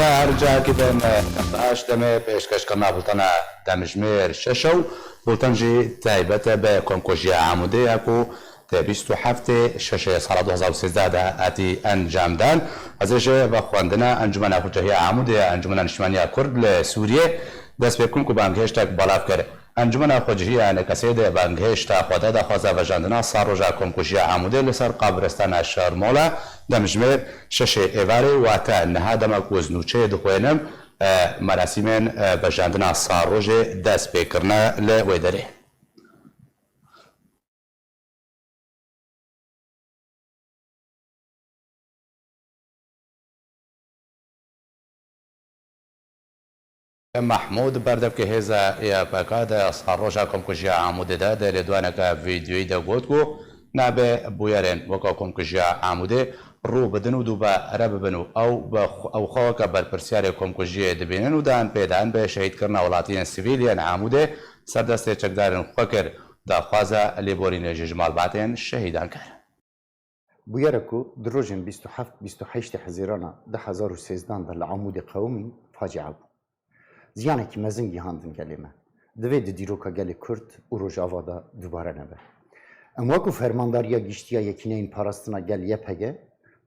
لا ارجع كذا باش دمي بيشكش كنا بولتنا دمجمير ششو بولتنجي تايبته بكونكوجيا عمودي اكو تبيستو حفته ششه سال 2013 اتي انجام دان ازش بخواندنا انجمن اخوجه عمودي انجمن نشمانيا كرد لسوريا دست بكون کو بانگهشت بالاف کرد انجمن اخوجه ان کسید بانگهشت خواده د خوازه وجاندنا ساروجا کونکوجیا عمودی لسر قبرستان شرمولا دمجمر ششه ایواری و تا نهادم وزنوچه دخوینم مراسمین وجاندنا ساروجه دست بکرنا لویدره محمود بردب که هزا یا پکاد ساروجا کمکجیا عموده ده در دوانک ویدیویی ده گوتگو نابه بویرن وکا کمکجیا عموده رو بدن و دوبا رب بنو او خواهک برپرسیار کمکجیا دبینن و دان پیدان به شهید کرنا ولاتین سیویلیان عموده سردست چکدارن خوکر دا خوازه لیبورین ججمال باتین شهیدان کرد. بویرکو دروجن 27-28 حزیرانا 2013 در عمود قومی فاجعه بود. زیانێکی مەزنگی هاندن گەلێمە دەوێت دیرۆکە گەلێ کورد و ڕۆژاوادا دووبارە نەبێ ئەم وەکو فەرمانداریە گشتیە یەکینەین پاراستنە گەل یەپەگە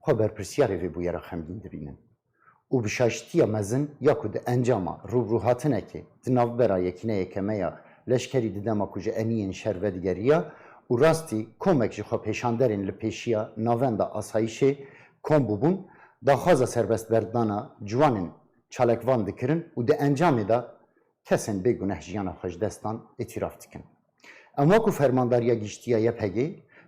خۆ بەرپرسیارێ vê bûyera xemgîn dibînin û bi şaştiya mezin ya ku di encama rûrûhatinekê di navbera yekîneyeke me ya leşkerî di dema ku ji emiyên şer vedigeriya û rastî komek ji xwe pêşanderên li pêşiya navenda asayişê kom bûbûn daxwaza serbestberdana ciwanên çalekvan dikirin û di encamê de kesên bêguneh jiyana xwe ji destan îtiraf dikin. Em wekû fermandariya giştiya YPG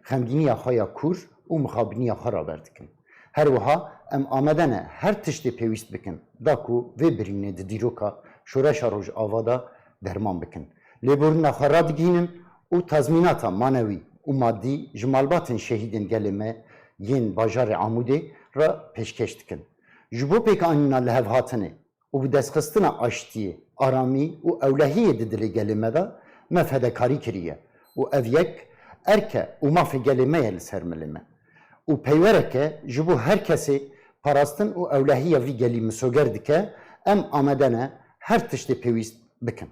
xemgîniya xwe ya kûr û mixabiniya xwe raber dikin. Her wiha em amade ne her tiştê pêwîst bikin da ku vê birînê di dîroka şoreşa Rojava da derman bikin. Lêborîna xwe radigînin û tazmînata manewî û maddî ji malbatên şehîdên gelê me yên bajarê Amûdê re pêşkeş dikin. Ji bo pêkanîna li hevhatinê û bi destxistina aştiyê, aramî û ewlehiyê di dilê gelê me de me fedekarî kiriye û ev yek erke û mafê gelê me ye li ser milê me. û peywereke ji bo her kesê parastin û ewlehiya vî gelî misoger dike em amade ne her tiştê pêwîst bikin.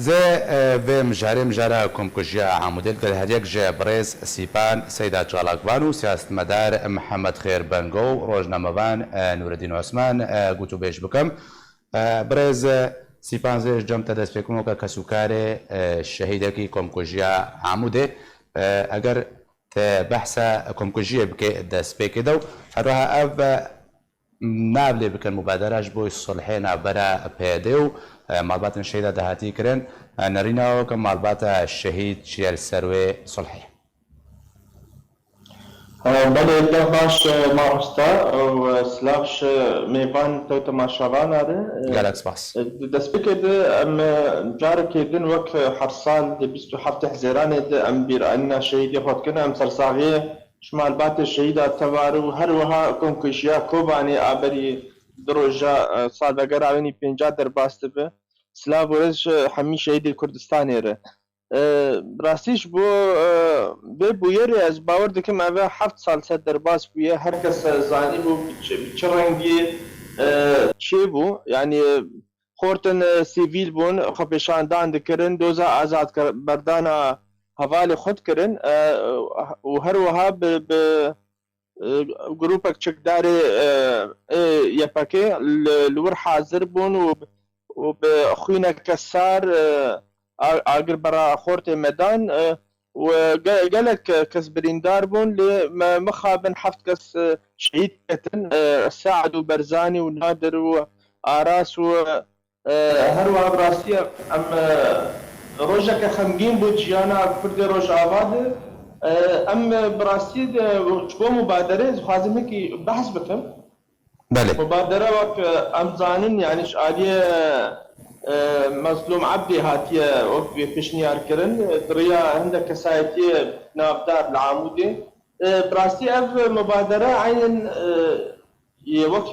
زه و مجاری مجارا کمکجیا عمودی که هر یک جه برز سیپان سیدا جالاکوان و سیاستمدار محمد خیر بنگو روزنامه‌وان نورالدین عثمان گوتو بیش بکم برز سیپان زه جمع تدست بکنم که کسوکار شهیده کی کمکجیا عمودی اگر بحث کمکجیا بکه دست بکیدو هرها اف نابلی بکن مبادرهش بوی صلحی نابرا پیدیو مالبات الشهيد دهاتي كرن نرينا وكم مالبات الشهيد شير سروي صلحي. بله ده باش مارستا و سلاش میوان تو تماشاوان آره. گالکس باس. دست بکده ام جاره کدن وقت حرسال ده 27 حزیران ده ام بیر ان شهیدی خود کنه ام سرساغی شمال بات الشهيد توارو هر وها کنکشیا کوبانی آبری دروجا صادقر آونی 50 در باسته به سلاف ورز همی شهید کردستان اره راستیش بو بویری از باور دکم اوه 7 سال سد در باس بویه هر کس زانی بو چه رنگی چه بو یعنی خورتن سیویل بون خبشاندان دکرن دوزا آزاد بردانا حوال خود کرن و هر وها به گروپک چکداری یپکی لور حاضر بون و به خوینه کسار آگر برا خورت مدان و گلک کس بریندار بون لی مخابن 7 کس شهید کتن سعد و برزانی و نادر و آراس و هر و براستی ام روژه که خمگین بود جیانا کرد روژ آباد ام براستی چبو مبادره خوازمه که بحث بکم بله مبادره وقت امزانن يعني شعاليه مظلوم عبدي هاتيه وقت بيشنيار كرن دريا عندك كسايتي نافدار العمودي براستي اف مبادره عين وقت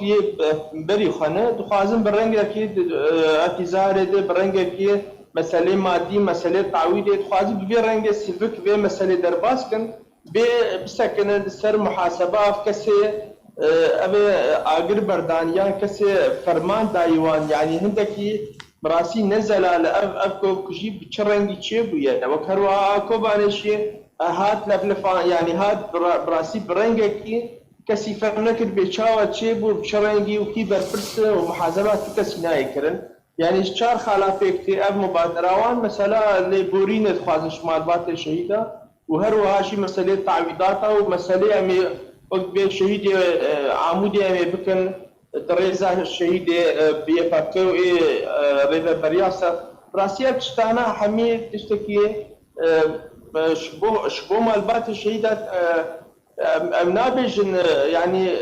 بري خانه دخوازم برنگ اكيد اعتذار ده برنگ اكيد مساله مادي مساله تعويض دخوازم برنگ سيفك به مساله درباس كن بسكن سر محاسبه في كسي ابي اگر بردانيان كسي فرمان دايوان يعني هندكي براسي نزل على ابكو كجي بتشرنجي تشيبو يعني وكروا كوبانشي هات لفلفا يعني هات براسي برنجكي كسي فرنك بيتشاوا تشيبو بتشرنجي وكي برفرس ومحاسبات كسي نايكرن يعني شار خلافيكتي اب مبادروان مثلا اللي بورين تخوازش مالبات الشهيده وهروها شي مسألة تعويضاتها ومسألة أمي وقت بي شهيد عمودي أمي بكن دريزة الشهيد بيفكروا ريفا برياسة براسية تشتانا حمي تشتكي شبو مالبات الشهيدات نابج يعني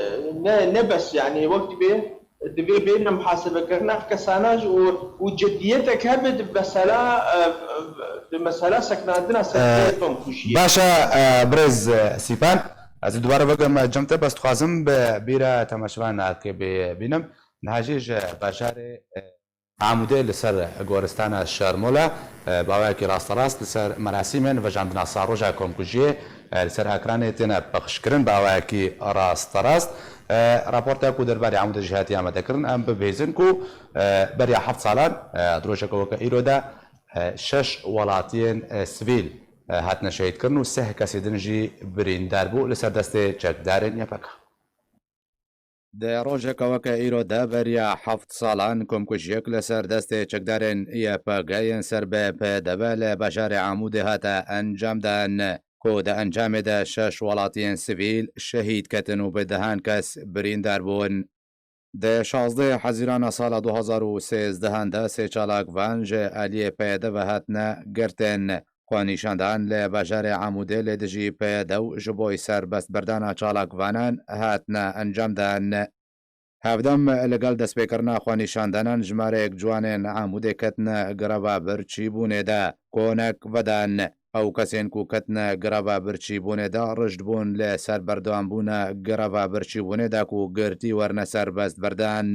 نبس يعني وقت بي دبي بين محاسبة كرنا في كساناج وجديتك هبد بمسألة سكن عندنا سكن كوشية باشا برز سیپان از دوباره بگم جمته بس خوازم به بیره تماشوان که ببینم نهاجیج بشار عموده لسر گورستان شرموله باوی که راست لسر مراسم و جاندنا ساروجا کمکوجیه لسر هکرانه تینا بخشکرن باوی که راست راپورتا کو دربارەی عمودە جیهاتی ئامادەکردن ئەم ببێزن و بەریا 7 ساڵان درۆژێکەوەکە ئیرۆدا 6 وڵاتیان سڤیل هاتنە شەهیدکردن و 3 کەسی دنجی بریندار بوو لەسەر دەستێ چەکدارێن یەپەکە دە ڕۆژێکەوەکە ئیرۆدا بەریا 7 ساڵان کۆمکوژیەک لەسەر دەستێ چەکدارێن یەپەگایەن سەر بە پێدەبە لە بەژارێ عمودێ هاتە ئەنجامدان کو د ئەنجامێدا 6 وڵاتیان سڤیل شەهید کەتن و بەدەهان کەس بریندار بوون د 16 حەزیرانە ساڵە 2013دا سێ چالاکڤان ژە ئەلیێ پێدەڤە هاتنە گرتن خۆنیشاندان لە بەژارێ عمودێ لێ دژی پێدە و ji بۆی سەربەستبەردانا چالاکڤانان هاتنە ئەنجامدان هەڤدەم لەگەڵ دەستپێکردنا خۆنیشاندانان ژمارەیەک جوانێن عمودێ کەتنە گرەڤە برچی بوونێدا کۆنەک بەدان ئەو کەسێن و کەتنە گرەڤە برچی بوونێدا ڕشت بوون لە سەر بەردەوام بوونە گرەڤە برچی بوونێدا و گرتی وەرنە سەربەست بەردان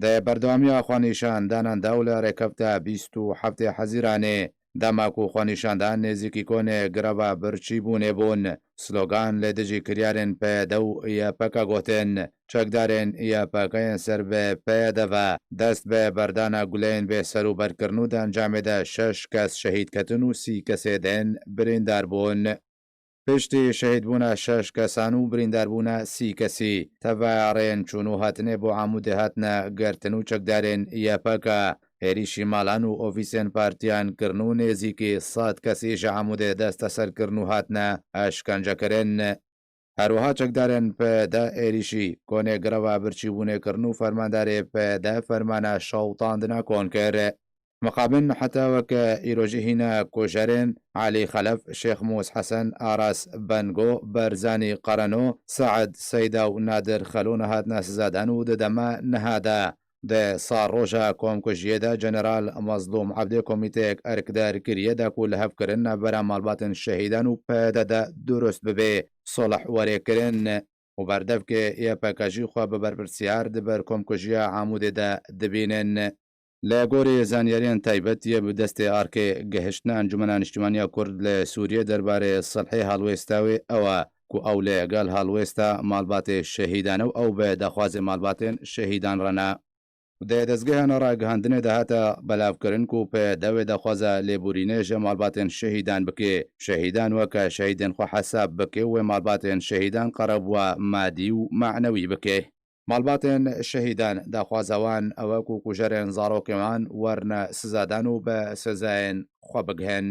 دە بەردەوامیە خۆنیشانداناندا و لە ڕێکەوتە 27 حەزیرانێ دەماک و خۆنیشاندان نێزیکی کۆنێ گرەڤە برچی بوونێ بوون سلۆگان لە دژی کریارێن پێدە و یەپەکە گوتن چەکدارێن یەپەکەیان سەر بە پێدەڤە دەست بە بەردانە گولەیان بێ سەر و بەرکردن و دەنجامێدا 6 کەس شەهیدکەتن و 30 کەسێ دێن بریندار بوون پشتی شەهید بوونە 6 کەسان و بریندار بوونە 30 کەسی تەڤایاڕێن چوون و هاتنێ بۆ عمودێ هاتنە گرتن و چەکدارێن یەپەکە هێریشی ماڵان و ئۆفیسێن پارتیان کردن و نێزیکی 100 کەسیش عمودێ دەستە سەرکردن و هاتنە ئەشکەنجەکردن هەروەها چەکدارێن پێدە ئێریشی کۆنێ گرەڤە برچی بوونێکردن و فەرماندارێ پێدە فەرمانە شەوتاندنە کۆنکەر مقابن حتاوەکە ئیرۆژی هینە کۆژەرێن علی خەلەف شێخ موس حەسەن ئاراس بەنگۆ بەرزانی قەرەنۆ سەعد سەیدا و نادر خەلۆنە هاتنە سزادان و دەدەمە نەهادا دە ساڕ ڕۆژە کۆمکوژیەدا جەنەرال مەزلوم عەبدێ کۆمیتەیەک ئەرکدار کریەدا و لە هەفکردن بەرە ماڵباتن شەهیدان و پێدەدە دروست ببێ سۆڵح وەرێکردن و بەردەفکێ یەپەکەژی خوا بە بەرپرسیار دەبەر کۆمکوژیە عمودێدا دەبینن لە گۆری زانیاریان تایبەتیە بە دەستێ ئارکێ گەهشتنە ئەنجومەنە نیشتیمانیا کورد لە سووریە دەربارەی سەلحی هەڵوێستاوێ ئەوە کو ئەو لەگەڵ هەڵوێستا ماڵباتێ شەهیدانە و ئەو بە دەخوازێ ماڵباتێن شەهیدان ڕەنا دە دەستگەیانە ڕاگەهاندنێ داهاتە بەلاوکردن و پێ دەوێ دەخوازە لێبورینێژە ماڵباتێن شەهیدان بکێ شەهیدان وەکە شەهیدێن خۆ حەساب بکێ وێ ماڵباتێن شەهیدان قەرەبووە مادی و معنەوی بکێ ماڵباتێن شەهیدان داخوازەوان ئەوەک و کوژەرێن زاڕۆکێوان وەرنە سزادان و بە سزایەن خۆ بگهێن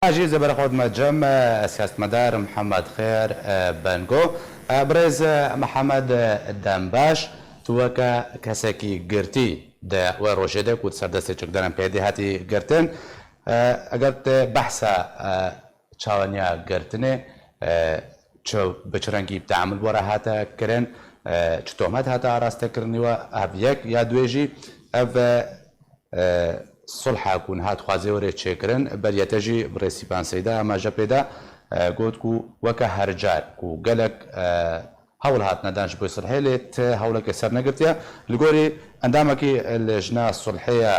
ئاژی زەبەر خۆت مەجەم سیاستمەدار محەممەد خێر بەنگۆ برێز محەممەد دەمباش تووەکە کەسێکی گرتی وە ڕۆژێدە و سەردەستی چکدەرم پێدی هاتی گرتن ئەگەر بەحسە چاوەنیا گرتنێ بچرەنگی تعامل بۆرە هاتە کرێن چ تۆمەت هاتە ئاراستەکردنیوە ئەڤیەک یا دوێژی ئەڤ سڵحاکوون هات خوازێوەرێ چێکردن بەریەتەژی بڕێسیپان سەیدا ئاماژە پێدا گوت و وەکە هەرجار و گەلک هەوڵ هاتنەدانش بۆی سڵحێ لێت هەوڵەکە سەر نەگرتیە لەگۆری ئەندامەکی لەژنا سڵحەیە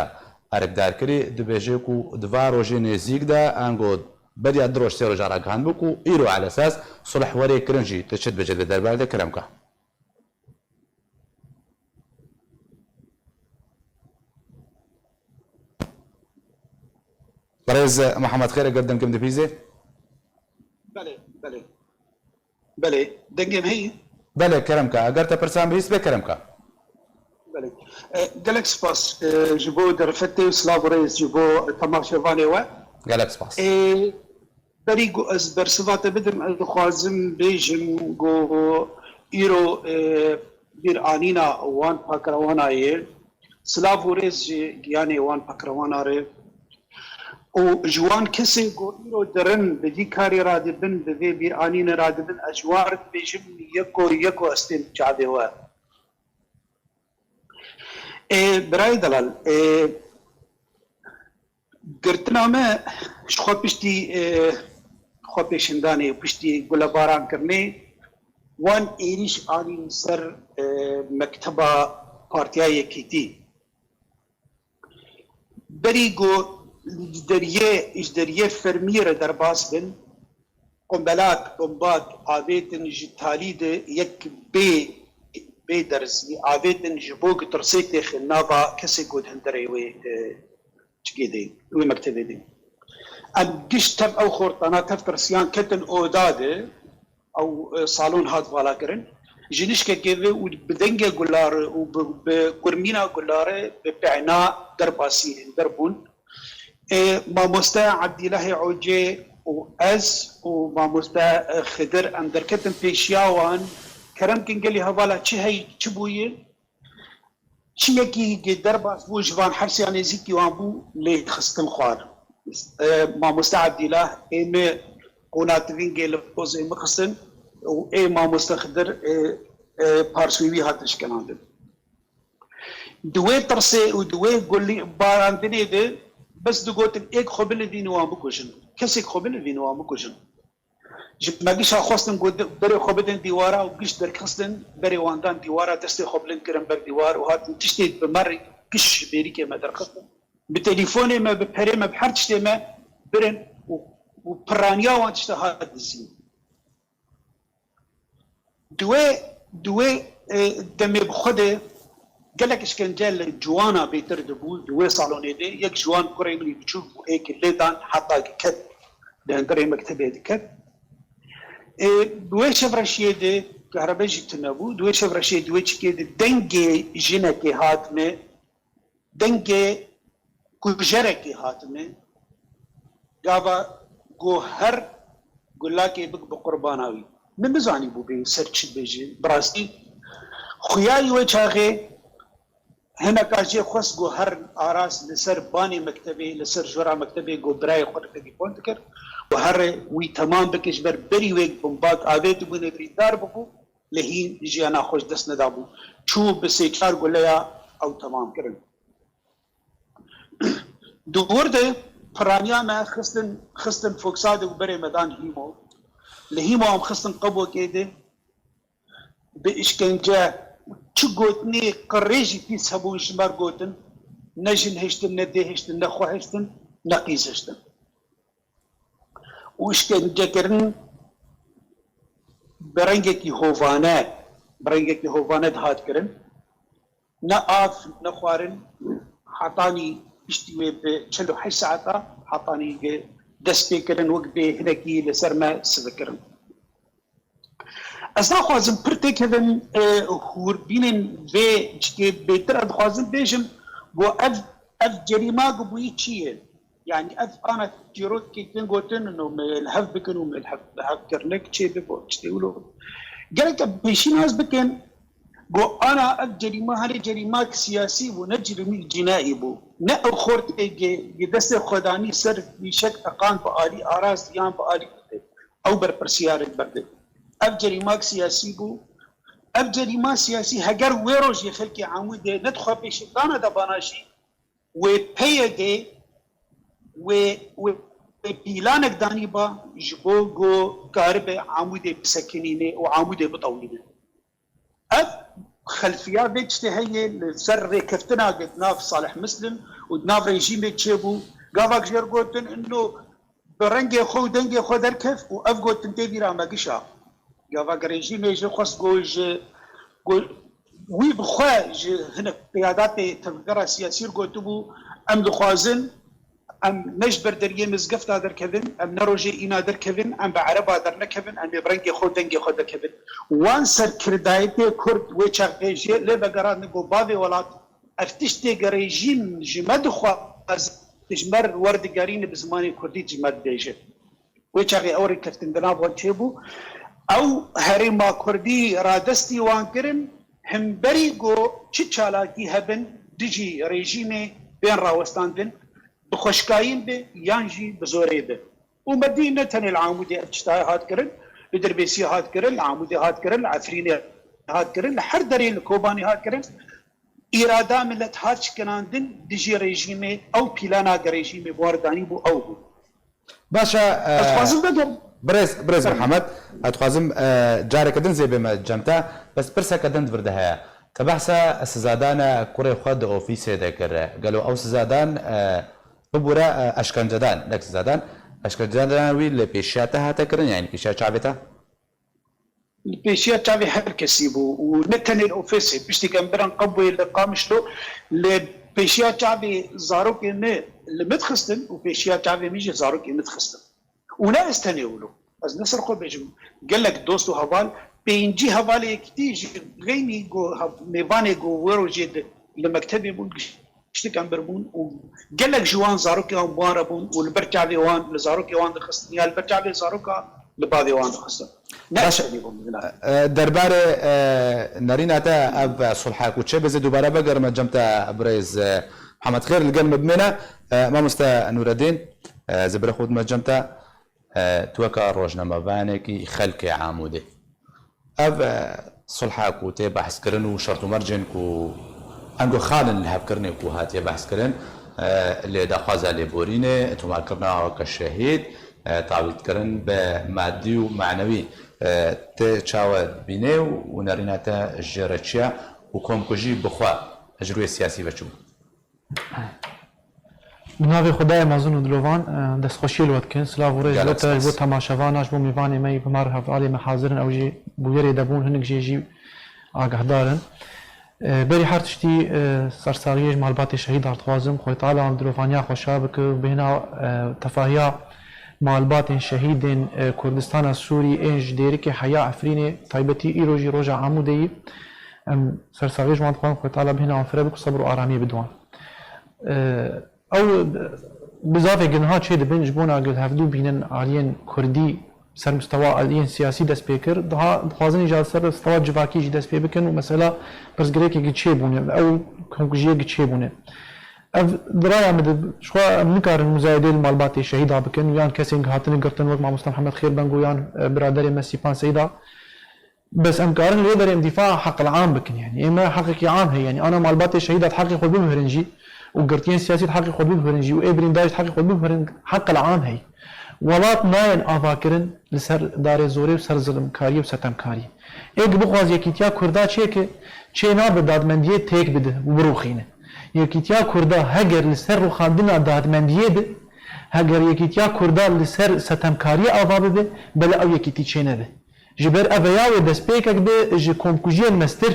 ئەرکدارکردی دبێژێک و دوا ڕۆژێ نێزیکدا ئەنگۆ بدي ادروش سيرو جارا كان بكو ايرو على اساس صلح وري كرنجي تشد بجد دربال ده كرمكا بريز محمد خير قدم كم دبيزه بله دنگم هي بله كرمكا اگرتا پرسان بهیس به كرمكا بله گلک سپاس جبو درفتي وسلاف رئيس جبو تماشواني و قالك سباس بريقو از برسوات بدم خوازم بيجم جو ايرو بير آنينا وان پاکروانا يه سلاف رئيس يعني وان پاکروانا ره و جوان کسی گو ایرو درن بدی کاری را دبن به بیر آنین را دبن اجوار بیجم یکو استین جاده و برای دلال گرتنا ما شخوا پشتی خوا پیشندانی پشتی گل باران کرنه وان ایریش آنین سر مکتبا پارتیای کیتی بریگو اجدریه فرمیر در باس بن قنبلات بمبات آبیتن جتالی ده یک بی درزی آبیتن جبوگ ترسیت خلنابا کسی گود هندره وی چگی ده وی مکتبه ده ام گشتم او خورتانا تفتر سیان کتن او داده او صالون هاد والا کرن جنش که که و بدنگ گلار و بگرمینا گلاره بپعنا در باسی دربون ماموستا عبد الله عوجي واز وماموستا خضر ام دركتن بيشياوان كرم كنقلي هوالا تشي هي تشبويه تشي يكي درباس بو جوان حرسي يعني زيكي وابو لي خستن خوار ماموستا عبد الله ايم قنات فينجل بوز ايم خستن و اي ماموستا خضر بارسويوي هاتش كناندن دوي ترسي ودوي قولي باران بنيده بس دقوتن ایک خبل دینوان بکشن کسی خبل دینوان بکشن جب مگیش خواستن گود بری خبلن دیوارا و گیش در خستن بری واندان دیوارا دست خبلن کرن بر دیوار و هاتن تشتی بمر گیش بری که ما در خستن به تلفن ما به پره ما به هر تشتی ما برن و پرانیا وان تشتی هات دزین دوی دمی بخوده قالك اشكنجال جوانا بيتر دبو دوي صالوني دي يك جوان كوري ملي بتشوف هيك الليدان حتى كد لهندري مكتبه كد دوي شفرشيه دي كهرباء جتنبو دوي شفرشيه دوي تشكي دنجي جنكي هاتمه دنجي كوجركي هاتمه غابا جوهر قلاكي بك بقرباناوي من بزاني بو بي سرچ بيجي براسي خياي وجهه هنا كاجي خص جوهر آراس لسر باني مكتبي لسر جرا مكتبي جو براي خود تجي بونتكر وهر وي تمام بكش بر بري ويك بمبات آبيت بني بريدار بكو لهين يجي أنا خوش دست ندابو شو بسيطار قوليا أو تمام كرن دور ده فرانيا ما خستن فوكساد وبري مدان هيمو لهيمو هم خستن قبو كده بإشكنجة چه گوتنی قریجی پیس هبون شمار گوتن نجن هشتن نده هشتن نخوا هشتن نقیز هشتن وشکن جکرن برنگه کی هوانه دهات کرن نا آف نخوارن حطاني اشتوي بچلو حي ساعتا حطاني دست بكرن وقبي هناكي لسر ما سذكرن از نخوازم پرته کدن هوربینن و چکه بهتر ادخوازم بیشم بو اف جریمه گبوی چیه يعني اف انا تيروت كي تنقوتن انه الهف بكن والهف کرنک چه ببو تقولوا قالك بيشي ناس بكن بو انا اف جريمه هذه جريمه سياسي ونجرمي جنائي بو نا خورت دست خداني سر بشك اقان بآلي اراس ديان بآلي او برسيار برده اف جريمه سياسي بو اف جريمه سياسي هجر ويروج يخلكي عمود ندخل بشيطانه دباناشي وبيجي و بيلانك داني با جبوغو كارب عمود بسكنينه وعمود بطولينه اف خلفيات بيجتهي لسر كفتنا قد ناف صالح مسلم ودناف ريجيم بيتشيبو قافاك جيرغوتن انه برنگی خو دنگی خو در کف و اف گوتن تیوی را مگیشا گاوا گرنجی میشه خواست گوش وی بخوا هنک قیادات تفکر سیاسی گوتو بو ام دخوازن ام نجبر دریه مزگفت در کبن ام نروجی اینا در کبن ام بعربا در نکبن ام برنگی خو دنگی خو در کبن وان سر کردایت کرد و چاقیجی لبگراد نگو باوی ولات افتشتی گریجین جمد خواز تجمر وردگارین بزمانی کردی جمد دیجه و چاقی اوری کفتن دناب وان چیبو او هریما کردی را دستی وان کرن هم بری گو چی چالاکی هبن دیجی رژیم بین راوستان بین بخشکاین به یانجی بزوری به و مدینه تن العامودی ارتشتای هات کرن بدربیسی هات کرن العامودی هات کرن عفرینی هات کرن هر دری کوبانی هات کرن اراده ملت هات کناندن دیجی رژیم او پیلانا رژیم واردانی بو او بو باشا اتخوازم بگم برز محمد اتخوازم جارك دن زي بما جمتا بس برسا كدن بردها كبحثا سزادان كوري خد اوفيسي ذكر قالوا او سزادان ببورا اشكنجدان لك سزادان اشكنجدان وي اللي بيشاتها تكرن يعني بيشات شعبتها البيشيات تاعي هر كسيبو ونتن الاوفيسي بيشتي كمبران قبوي اللي قامشلو البيشيات تاعي زاروك اللي متخستن وبيشيات تاعي ميجي زاروك متخستن ولا استنيولو از نسرقو بيجم قال لك دوستو هوال بينجي هوالي كتيج غيني جو ميفاني جو ورو جد لمكتبي بون شتي كان بربون وقال لك جوان زاروكي وان باربون والبرتعبي وان لزاروكي وان دخستن يا البرتعبي زاروكا لبادي وان دخستن دربار ناريناتا اب صلحاك وتشي بزي دوباره بقر ما جمتا بريز محمد خير القلم بمنا ما مستا نور الدين زبر خود ما جمتا توكا روجنامه بانكي خلقي عامودي اب صلحاك وتي بحث كرن وشرط مرجن كو انغو خالن الهاب كرني كو هات بحث كرن اللي داخازا لبورينه تو ماركرنا كشهيد تعويض كرن بمادي ومعنوي تشاود بينه ونريناتا جرتشيا وكومكوجي بخوا اجروي سياسي بچو بناوی خدای مازون دلوان دستخوشی الوقت کن سلاف ورز لطه بو تماشواناش بو میوانی می بمار هفعالی محاضرن او جی بویری دبون هنگ جی آگه دارن بری هر تشتی سرساریش مالبات شهید ارتخوازم خوی تعالی هم دلوانیا خوشابه که بهنا تفاهیا مالبات شهید کردستان السوری انج دیری که حیا عفرین طیبتی ایروجی روژا عمودی سرساریش مالبات خوی تعالی بهنا عفره بک صبر و آرامی بدوان او بزاف جنها چه دبنج بونا قد هفدو بينن عالين كردي سر مستوى عالين سياسي دست بيكر ده خوازن جال سر مستوى جواكي جي دست بيكن ومسألة بس غريكي قد چه بونه او كونكوجيه قد چه بونه اف درايا مد شخوا مكار المزايدة المالبات الشهيدة بكن ويان كسين هاتن قرتن وقت مع مصطفى محمد خير بنقو يان برادري مسيبان سيدا بس امكارن اللي يقدر دفاع حق العام بكن يعني اما حقك عام هي يعني انا مالبات الشهيدة تحقق خذ بمهرنجي وقرتين سياسي تحقق خذ بمهرنجي وابرين دايش تحقق خذ بمهرنج حق العام هي ولات ناين افاكرن لسر دار زوري وسر ظلم كاري وستم كاري ايك بخواز يكيتيا كردا چيك چه ناب دادمنديه تيك بده وبروخينه يكيتيا كردا هجر لسر خاندنا دادمنديه به هجر يكيتيا كردا لسر ستم كاري افا به بل او يكيتي چينه به جبر افيا ودسبيكك به ج كومكوجين مستر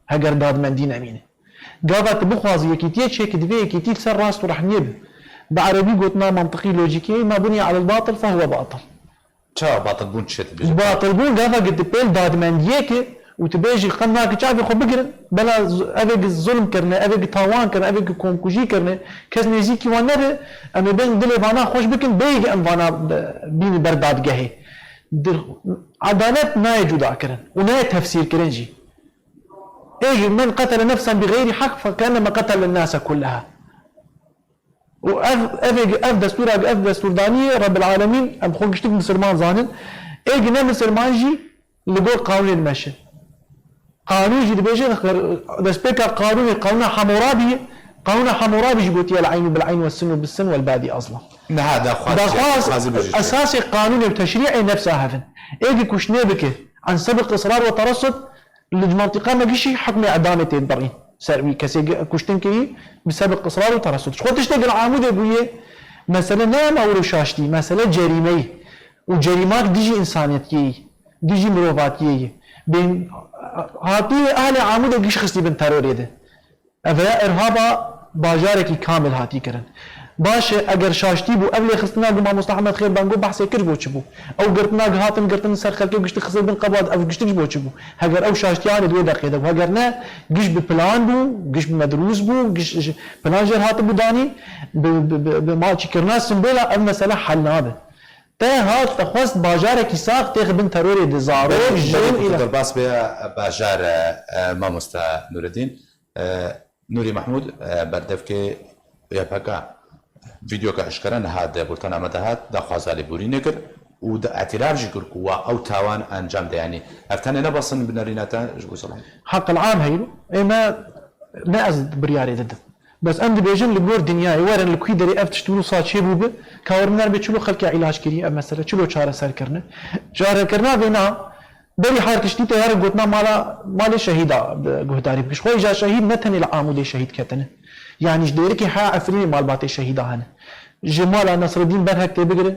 هجر دادمندين امينه قابت بخواز يكيتيا چيك دبي يكيتي سر راس ورحنيه به بعربي قلنا منطقي لوجيكي ما بني على الباطل فهو باطل چا باطل بون شت باطل بون قافا قد بيل دادمنديك وتبيجي خلناك شعبي خو بقرن بلا ابيك الظلم كرنا ابيك تاوان كرنا ابيك كومكوجي كرنا كز نزيكي وانا اما بين دلي فانا خوش بكن بيجي ام فانا بيني برداد جهي عدالة ما يجودا كرن ولا تفسير كرنجي ايجي من قتل نفسا بغير حق فكانما قتل الناس كلها اف دستور داني رب العالمين ام خوشتك مسلمان زانن ايجي نا مسلمان جي لقول قانون المشي قانون جي دبيجي دسبيكا قانون حمورابي جي العين بالعين والسن بالسن والبادي اصلا هذا خاص اساسي قانون التشريعي نفسها هذا ايجي كشني بك عن سبق اصرار وترصد المنطقه ما جيش حكم اعدام تدبرين سروي كسي كشتن كي بسبب اصرار وترصد شو تشتغل عامود ابويه مثلا نام أورو شاشتي مثلا جريمة وجريمات ديجي إنسانيتية ديجي مروفاتية بين هاتي أهل عمود قش خستي بن ترور يده أفيا إرهابا باجارك كامل هاتي كرن باش اگر شاشتي بو قبل خصنا ما مستحمد خير بانجو بحث كرش بو چبو او قرتنا هاتن قرتن سر خلكي قشت خسر بن قباد او قشت بو چبو اگر او شاشتي ان دو دقيقه اگر نه قش ببلان بو قش بمدروس بو قش بلان جر هات بو داني بما تشكرنا سنبلا المساله حلنا به تا هات تخص باجارك ساق تاخ بن تروري دزارو جيم الى باس باجار ما مستا نور الدين نوري محمود بردفكي يا بكا فيديو كاشكران هذا بولتان عمدهات دا خوازالي بوري نكر و دا اعتراف جي كركوا او تاوان انجام ده يعني افتاني نبصن بناريناتا جبو صلاح حق العام هيلو ما ازد برياري ضد بس عند بيجن لبور دنياي ورن الكوي دري اف تشترو صاد شي بوب كاورنر بيچلو خلق علاج كري مثلا چلو چاره سر کرنه چاره کرنا بنا بري حار تشتي تيار قوتنا مال شهيدا گهداري بش خوي جا شهيد نتن العامود شهيد كتنه يعني جديرك ها عفرين مال باتي شهيدا هن جمال نصر الدين برهك تبقره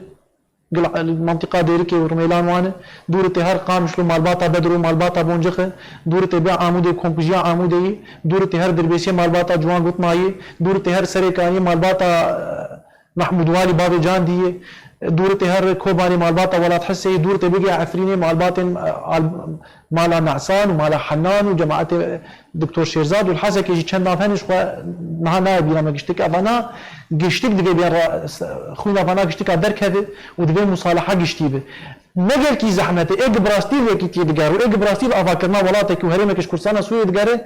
قل المنطقة ديرك ورميلان وانه دور تهر قام شلو مال باتا بدرو مال باتا بونجخه دور تبع عمود كومبجيا عمودي دور تهر دربيسي مال باتا جوان قط ماي دور تهر سريكاني مال باتا محمود والي باب جان دي دور تهر كوباني مال باتا ولا تحسي دور تبقى عفريني مال باطن مال نعسان ومال حنان وجماعه دكتور شيرزاد والحسك يجي كان نافنش نها نائب لما قشتك افانا قشتك دبي بير خونا افانا قشتك درك هذا ودبي مصالحه قشتيبه نقل كي زحمته اق براستي لك تي دغار واق براستي افاكرنا ولاتك وهرمك كرسانا سوي دغاره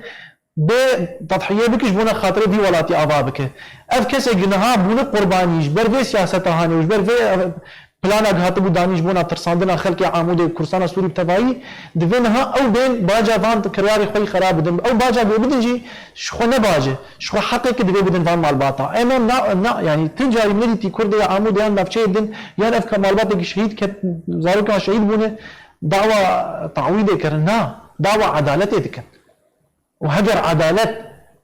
بتضحيه بكش بونا خاطر دي ولاتي ابابك اف كسي جنها بونا قربانيش برفي سياستها هاني برفي بلانا هاتبو دانيش بونا ترساندنا خلق عمود كرسانا سوري بتبعي دفنها او بين باجا فان كرياري خوي خراب دم او باجا بدنجي شخو نباجه شخو حقك دبي بدن فان مال باطا اما نا يعني تنجاري مليتي كردي عمود يان نفشي دن يان اف كمال باطا شهيد كت زارو شهيد بونه دعوه تعويض كرنا دعوه عدالته دكن وهجر عدالت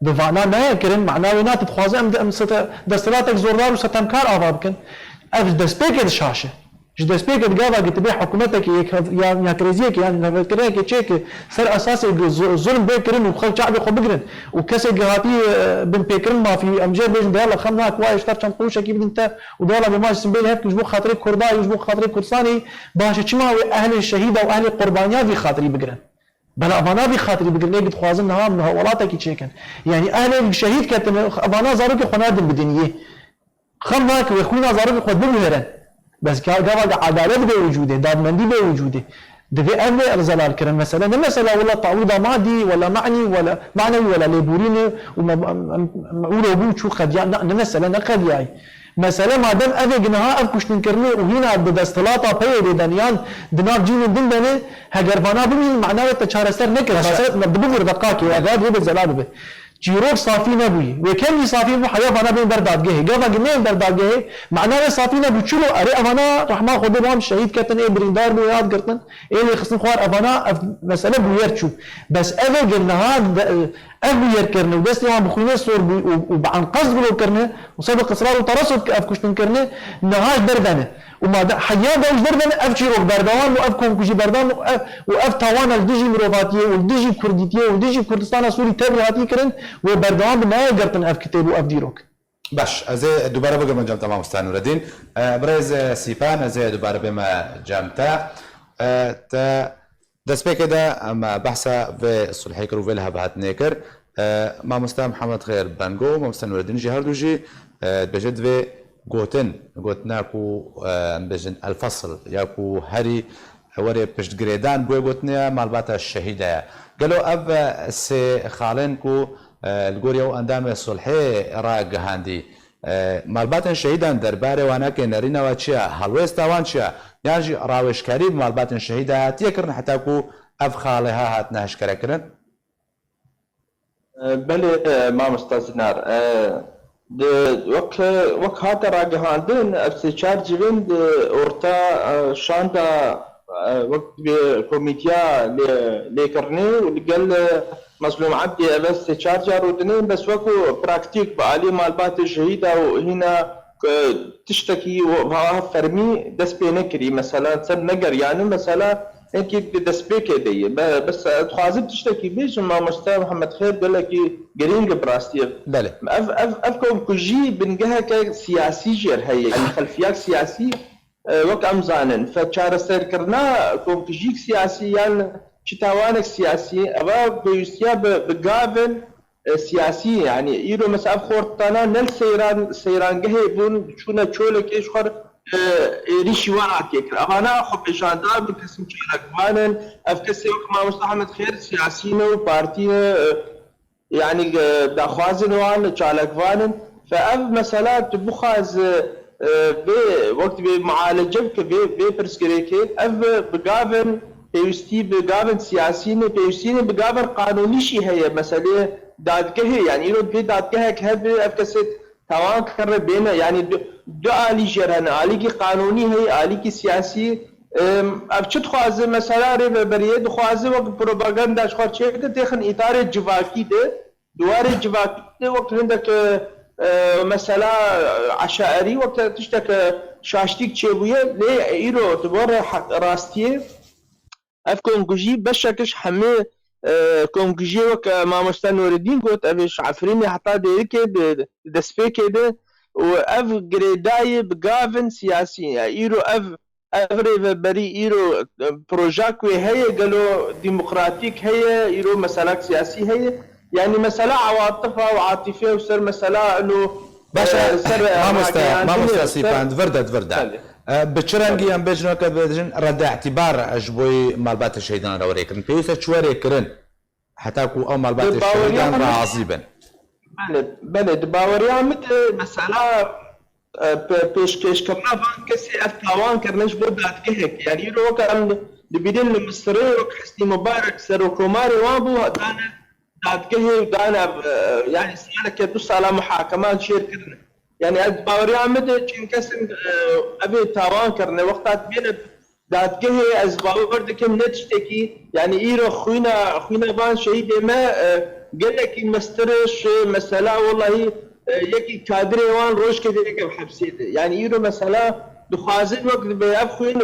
بفانا ما يكرن معناه نات تخوازم دستلاتك زوردار وستمكار افابكن اف دسبيك الشاشه جدا سبيك قاعده قلت حكومتك يا كريزيك يعني فكرك تشيك سر اساس الظلم بكرن وخل شعبي خو بكرن وكسي قهاتي بن بكرن ما في امجاد بيجن ديال خمنا كواي اشتر كم قوشه كيف انت ودولا بما سبيل هيك يجبو خاطري كرداي يجبو خاطري كرساني باش تشما اهل الشهيده واهل القربانيه في خاطري بكرن بلا افانا بخاطري بقول لك تخوازن نها من ولاتك تشيكن يعني اهل الشهيد كتم افانا زاروك خنادم بدنيه خماك ويخونا زاروك خد بمهرن بس قال عدالة بوجوده دادمندي بوجوده دفي أهل الزلال كرن مثلا المسألة ولا تعويض مادي ولا معني ولا معنوي ولا ليبورين ولا بو شو قد يعني المسألة نقد يعني مثلا ما دام أذى جنها أفكش نكرني وهنا بدستلاطة بيه دنيان دماغ جين دندنه هجرفانا بمين معناه تشارستر نكر مثلا نبدو دقاقي وأذى به الزلال به جيروك صافي نبوي وكم صافي بو حياه انا بين بردادگه قفا جنين بردادگه معناه صافي نبو چلو اري افانا رحمه خود بهم شهيد كتن اي بريندار بو ياد قرتن اي اللي خصن خوار افانا مساله بو يرچو بس اذا قلنا ابو يركرنه ودست ما بخوينا صور وبعن قصد بلو كرنه وسبق اصرار وترصد افكشتن كرنه نهاش بردانه وما حياه دوش بردانه افشيروك بردوان وافكم كوجي بردان واف تاوان الديجي مروفاتيه والديجي كرديتيه والديجي كردستان سوري تبعاتي كرن وبردوان بنايه قرتن اف كتاب واف ديروك باش از دوباره بگم جام تمام استان ندین برز سیپان از دوباره بما جامتا تا دست بکده اما بحثا و صلحی کرو ویل هبات نیکر ما مستام محمد خیر بانگو ما مستان ندین جهر دوجی بجد و گوتناکو بجن الفصل یاکو هری وری پشت گریدان بوی گوتنیا مالبات الشهیده قالوا اب سي خالنكو الجوريا واندام الصلحي راق هاندي مالبات شهيدا درباري وانا كنرينا واتشيا هلويستا وانشيا يعني راوش كريم مالبات شهيدا هاتيكرن حتى كو اف خالها هات نهش كركرن بلي ما مستاذنار وك هاتا راق هاندين افسي تشارج بند اورتا شاندا وقت بكوميتيا ليكرني والقال مظلوم عبدي بس تشارجر ودنين بس وكو براكتيك بعلي مالبات الشهيدة وهنا تشتكي وها فرمي دس بينكري مثلا سر نجر يعني مثلا هيك دس بيكي بس تخازب تشتكي بيش ما مستوى محمد خير قال لك جرينج براستير بله افكم كجي بنجها كسياسي جير هي يعني خلفيات سياسي وك امزانن فشار سير كرنا كم كجيك سياسي يعني شتاوانك سياسي ابا بيستيا بقابل سياسي يعني ايرو مساف خورتانا نل سيران جهي بون شونا تشولك ايش خر ريشي وراكيك انا خب جاندار بكسم شارك بانن افكسي وك ما مستحمد خير سياسيين وبارتي يعني داخوازن وان تشالك فانن فاف مثلا تبخاز وقت بمعالجه بي برسكريكي اف بقابل بيوستي بقابل سياسيين بيوستي بقابل قانوني شي هي مساله دادگه يعني يرو بي دادگه كهب افكسيت توان كر بين يعني دو آلي جرهن آلي کی قانوني هي آلي کی سياسي اب چت خوازه مثلا ری بريه خوازه وقت بروپاگاندا شخور چه تخن اطار جواکی ده دوار جواکی ده وقت عندك مثلا عشائري وقت تشتك شاشتيك تشيبويه لي ايرو تبور راستيه افكم كوجي بشكش حمي كونجي وك ما مستنور الدين قلت افش عفريني حتى ديك دسبيك ده واف جريداي بقافن سياسي ايرو افري بري ايرو بروجاك هي قالوا ديمقراطيك هي ايرو مسالك سياسي هي يعني مسألة عواطفها وعاطفية وصير مسألة انه باشا ما مستسي باند فردت بچرنگی ام بجنو که بجن رد اعتبار اجبوی مالبات الشهيدان روريكن بيوسه شوريكرن حتى كو او مالبات الشهيدان راضيبن بلد باوريا مت مسألة پیشکش کردن وان کسی افتوان کردنش بود دادگه يعني رو كان دبيدين المصري وحسني مبارك سر كوماري وابو دانا دادگه دانا يعني سنه كدوس على محاكمات شير كرنا يعني باوري عمد چون کسم ابي تاوان کرنه وقت بين دادگه از باور دکم نتشتکی يعني ايرو خوينا بان شهيد ما قال لك مسترش مسألة والله يكي كادري وان روش كده بحبسيته يعني ايرو مسألة دخازن وقت بأبخوين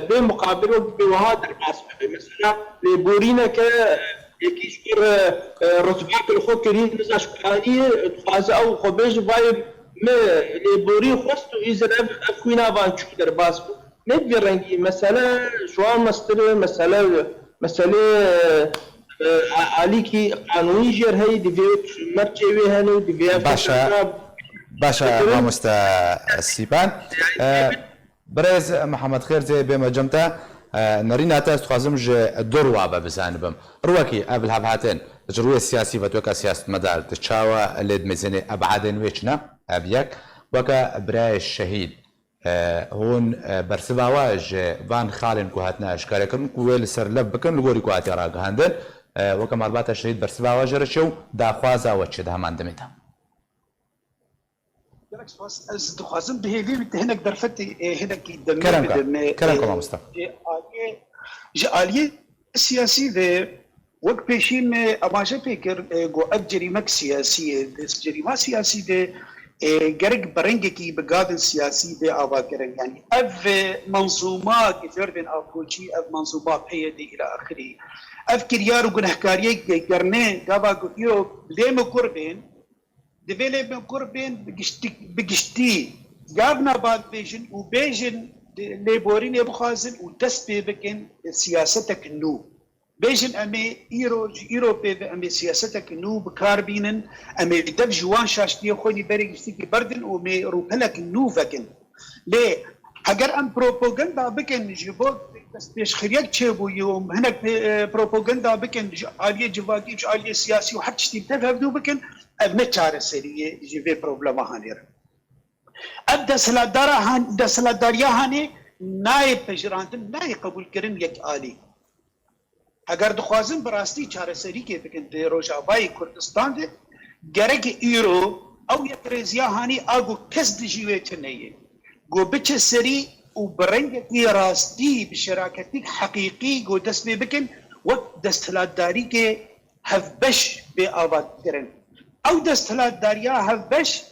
بمقابل وقت بوهادر باسمه مثلا لبورينا ك يكي شكر رتبات الخو كريم نزاش قانية دخاز او خبيج بايب ما لبوري خستو إذا أبخوينا بان شو در باسمه نبي رنجي مسألة شوان مستر مسألة عليكي قانوني جر هي دفيت مرتشي هنو دفيت باشا ما مستسيبان برز محمد خير زي بما جمتا نرينا تاس تخازم الدور وابا بزانبم رواكي قبل هبهاتين الجروية السياسية فتوكا سياسة مدار تشاوى اللي دمزيني أبعادين ويشنا أبيك وكا براي الشهيد هون برسباواج فان خالن كوهاتنا اشكال كن كويل سر لب بكن لغوري كوهاتي راق هندن وكما البات الشهيد برسباواج رشو دا خوازا وچه ده همان دميتا از دخوازم به هیوی هنک درفتی هنک دمي كلامكم يا مصطفى جالية سياسي و وقت پیشین اماجه فکر گو اب جریمه سیاسیه جریمه سیاسی ده گرگ برنگی کی بقابل سیاسی ده آوا گرگ يعني اف منظومات جربن افوچی اف منظومات حیدی الى آخره اف کریار و گناهکاریه کرنه گابا گویو لیم قربین دویله من قربین بگشتی گابنا بعد بیجن و بیجن لیبورین بخازن و دست بکن سیاستک نو بيجن امي ايرو بي امي سياستك نو بكار بينن امي دف جوان شاشتي خوني بري ستيكي بردن ومي روبلك نو فكن ليه اگر ام بروباغندا بكن جيبو بس بيش خريك تشيبو يوم هناك بروباغندا بكن عاليه جواكي عاليه سياسي وحتى شتي تفهموا بكن ابن تشار سريه جيبي بروبلم هانير ابدا سلاداريا هاني نايب بجراندن ناي قبول كرن يك آلي اگر دخوازن براستی چارەسەری که بکن در روجاوای کردستان ده گرگ ایرو او یک رزیا هانی آگو کس دجیویت نیه گو بچه سری و برنگتی راستی بشراکتی حقیقی گو دست بکن و دستلاتداری که هفبش به آباد کرن او دستلاتداریا هفبش